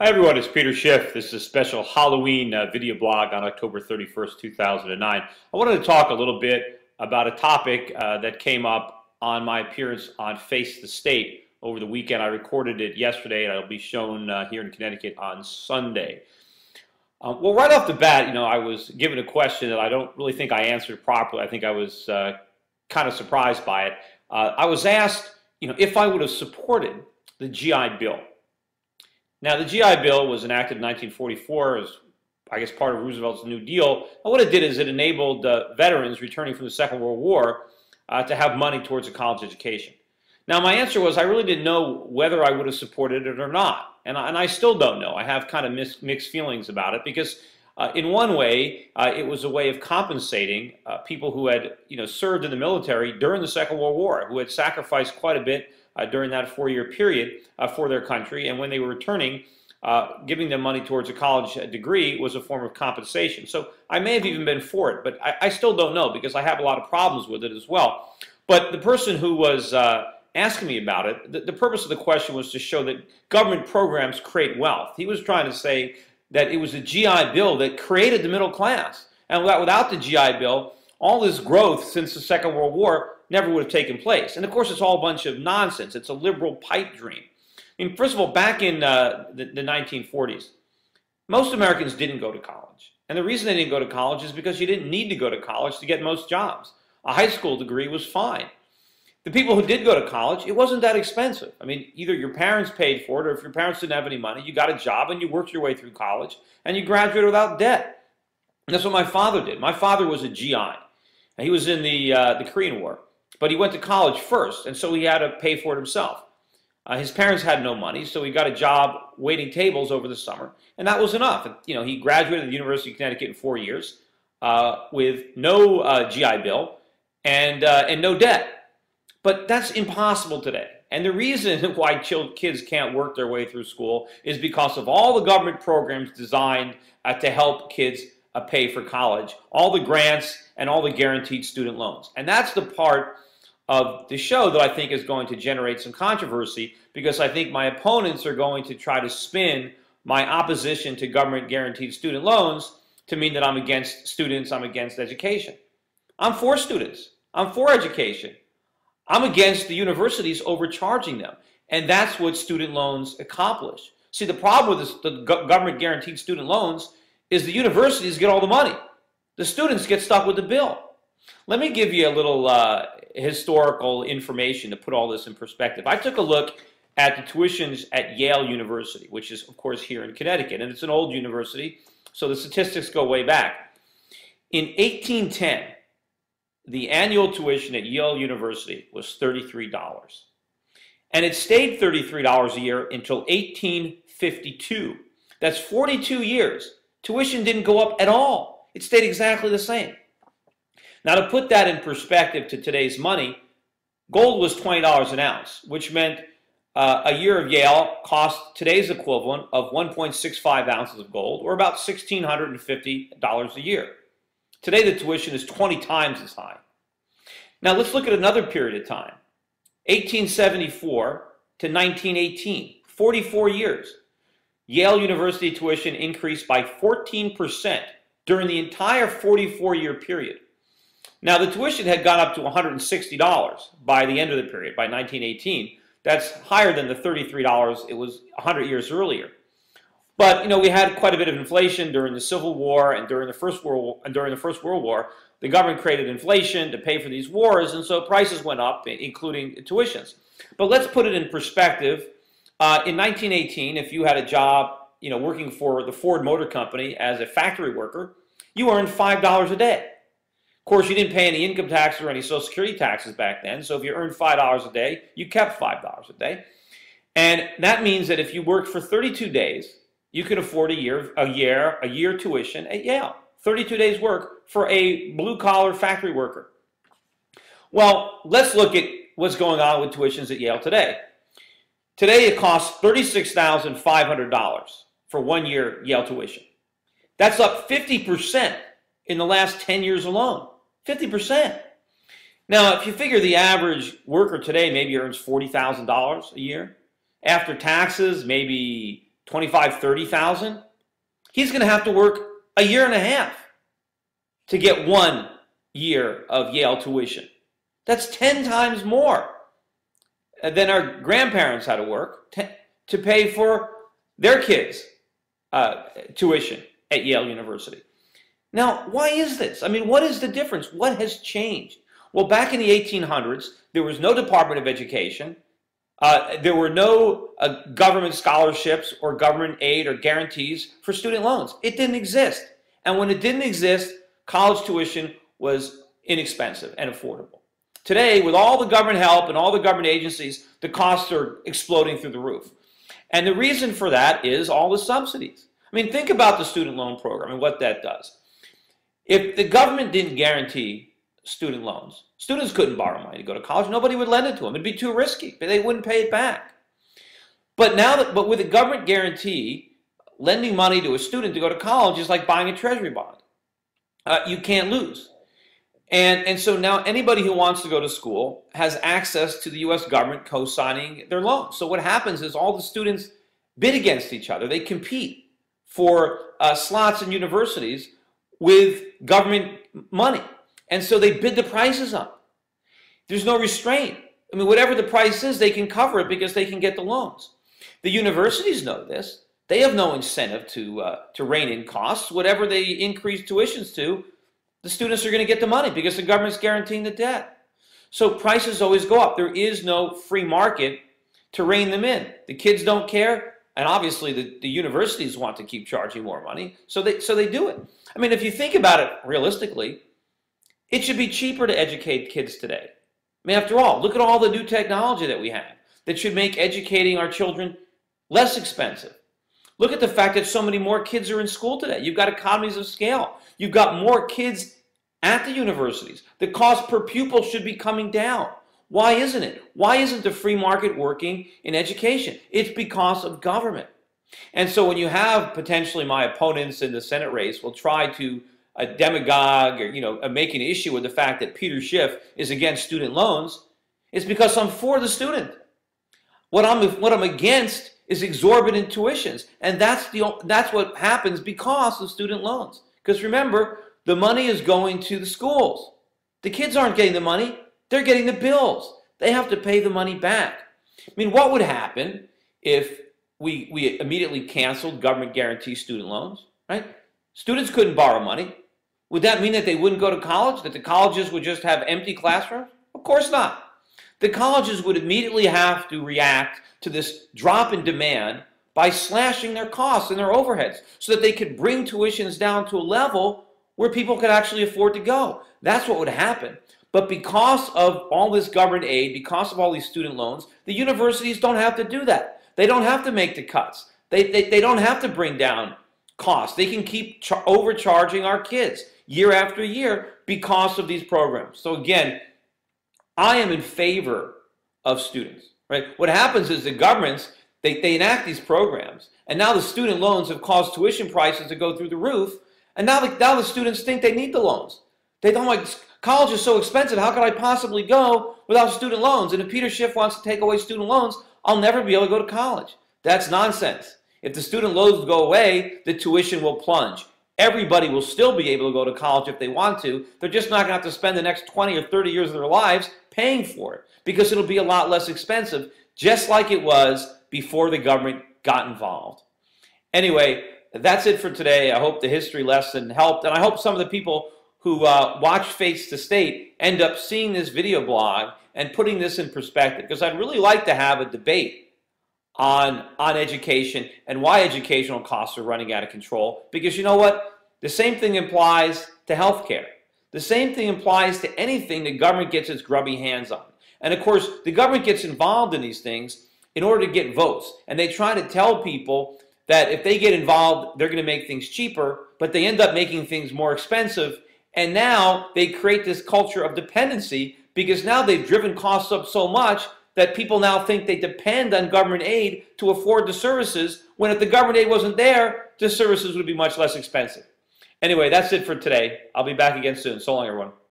Hi everyone, it's Peter Schiff. This is a special Halloween video blog on October 31st, 2009. I wanted to talk a little bit about a topic that came up on my appearance on Face the State over the weekend. I recorded it yesterday and it'll be shown here in Connecticut on Sunday. Well, right off the bat, I was given a question that I don't really think I answered properly. I think I was kind of surprised by it. I was asked, if I would have supported the GI Bill. Now, the GI Bill was enacted in 1944 as, I guess, part of Roosevelt's New Deal. And what it did is it enabled veterans returning from the Second World War to have money towards a college education. Now, my answer was I really didn't know whether I would have supported it or not. And I still don't know. I have kind of mixed feelings about it because in one way, it was a way of compensating people who had served in the military during the Second World War, who had sacrificed quite a bit during that 4-year period for their country, and when they were returning, giving them money towards a college degree was a form of compensation. So I may have even been for it, but I still don't know because I have a lot of problems with it as well. But the person who was asking me about it, the purpose of the question was to show that government programs create wealth. He was trying to say that it was the GI Bill that created the middle class, and without the GI Bill, all this growth since the Second World War never would have taken place. And of course, it's all a bunch of nonsense. It's a liberal pipe dream. I mean, first of all, back in the 1940s, most Americans didn't go to college. And the reason they didn't go to college is because you didn't need to go to college to get most jobs. A high school degree was fine. The people who did go to college, it wasn't that expensive. I mean, either your parents paid for it, or if your parents didn't have any money, you got a job and you worked your way through college and you graduated without debt. And that's what my father did. My father was a GI. And he was in the Korean War. But he went to college first, and so he had to pay for it himself. His parents had no money, so he got a job waiting tables over the summer, and that was enough. He graduated at the University of Connecticut in 4 years with no GI Bill and no debt. But that's impossible today. And the reason why kids can't work their way through school is because of all the government programs designed to help kids pay for college, all the grants and all the guaranteed student loans. And that's the part of the show that I think is going to generate some controversy because I think my opponents are going to try to spin my opposition to government guaranteed student loans to mean that I'm against students, I'm against education. I'm for students. I'm for education. I'm against the universities overcharging them. And that's what student loans accomplish. See, the problem with the government guaranteed student loans is the universities get all the money. The students get stuck with the bill. Let me give you a little historical information to put all this in perspective. I took a look at the tuitions at Yale University, which is, of course, here in Connecticut, and it's an old university, so the statistics go way back. In 1810, the annual tuition at Yale University was $33, and it stayed $33 a year until 1852. That's 42 years. Tuition didn't go up at all. It stayed exactly the same. Now, to put that in perspective to today's money, gold was $20 an ounce, which meant a year of Yale cost today's equivalent of 1.65 ounces of gold, or about $1,650 a year. Today, the tuition is 20 times as high. Now, let's look at another period of time, 1874 to 1918, 44 years. Yale University tuition increased by 14% during the entire 44-year period. Now, the tuition had gone up to $160 by the end of the period, by 1918. That's higher than the $33 it was 100 years earlier. But, we had quite a bit of inflation during the Civil War and during the First World War. The government created inflation to pay for these wars, and so prices went up, including tuitions. But let's put it in perspective. In 1918, if you had a job, working for the Ford Motor Company as a factory worker, you earned $5 a day. Of course, you didn't pay any income tax or any Social Security taxes back then, so if you earned $5 a day, you kept $5 a day. And that means that if you worked for 32 days, you could afford a year tuition at Yale. 32 days work for a blue-collar factory worker. Well, let's look at what's going on with tuitions at Yale today. Today, it costs $36,500 for 1 year Yale tuition. That's up 50% in the last 10 years alone. 50%. Now, if you figure the average worker today maybe earns $40,000 a year, after taxes, maybe 25, 30,000, he's going to have to work a year and a half to get 1 year of Yale tuition. That's 10 times more than our grandparents had to work to pay for their kids' tuition at Yale University. Now, why is this? I mean, what is the difference? What has changed? Well, back in the 1800s, there was no Department of Education. There were no government scholarships or government aid or guarantees for student loans. It didn't exist. And when it didn't exist, college tuition was inexpensive and affordable. Today, with all the government help and all the government agencies, the costs are exploding through the roof. And the reason for that is all the subsidies. I mean, think about the student loan program and what that does. If the government didn't guarantee student loans, students couldn't borrow money to go to college. Nobody would lend it to them. It'd be too risky. They wouldn't pay it back. But with a government guarantee, lending money to a student to go to college is like buying a treasury bond. You can't lose. And so now anybody who wants to go to school has access to the U.S. government co-signing their loans. So what happens is all the students bid against each other. They compete for slots in universities with government money. And so they bid the prices up. There's no restraint. I mean, whatever the price is, they can cover it because they can get the loans. The universities know this. They have no incentive to rein in costs. Whatever they increase tuitions to, the students are going to get the money because the government's guaranteeing the debt. So prices always go up. There is no free market to rein them in. The kids don't care, and obviously the universities want to keep charging more money, so they do it. I mean, if you think about it realistically, it should be cheaper to educate kids today. I mean, after all, look at all the new technology that we have that should make educating our children less expensive. Look at the fact that so many more kids are in school today. You've got economies of scale. You've got more kids at the universities. The cost per pupil should be coming down. Why isn't it? Why isn't the free market working in education? It's because of government. And so when you have potentially my opponents in the Senate race will try to demagogue or make an issue with the fact that Peter Schiff is against student loans, it's because I'm for the student. What I'm against is exorbitant tuitions, and that's what happens because of student loans. Because remember, the money is going to the schools. The kids aren't getting the money; they're getting the bills. They have to pay the money back. I mean, what would happen if we immediately canceled government guarantee student loans? Right? Students couldn't borrow money. Would that mean that they wouldn't go to college? That the colleges would just have empty classrooms? Of course not. The colleges would immediately have to react to this drop in demand by slashing their costs and their overheads so that they could bring tuitions down to a level where people could actually afford to go. That's what would happen. But because of all this government aid, because of all these student loans, the universities don't have to do that. They don't have to make the cuts. They don't have to bring down costs. They can keep overcharging our kids year after year because of these programs. So again, I am in favor of students, right? What happens is the governments, they enact these programs, and now the student loans have caused tuition prices to go through the roof, and now the students think they need the loans. They don't like, college is so expensive, how could I possibly go without student loans? And if Peter Schiff wants to take away student loans, I'll never be able to go to college. That's nonsense. If the student loans go away, the tuition will plunge. Everybody will still be able to go to college if they want to. They're just not going to have to spend the next 20 or 30 years of their lives paying for it because it'll be a lot less expensive, just like it was before the government got involved. Anyway, that's it for today. I hope the history lesson helped, and I hope some of the people who watch Face the State end up seeing this video blog and putting this in perspective, because I'd really like to have a debate on education and why educational costs are running out of control. Because you know what? The same thing applies to healthcare. The same thing applies to anything the government gets its grubby hands on. And of course, the government gets involved in these things in order to get votes. And they try to tell people that if they get involved, they're going to make things cheaper, but they end up making things more expensive. And now they create this culture of dependency because now they've driven costs up so much that people now think they depend on government aid to afford the services, when if the government aid wasn't there, the services would be much less expensive. Anyway, that's it for today. I'll be back again soon. So long, everyone.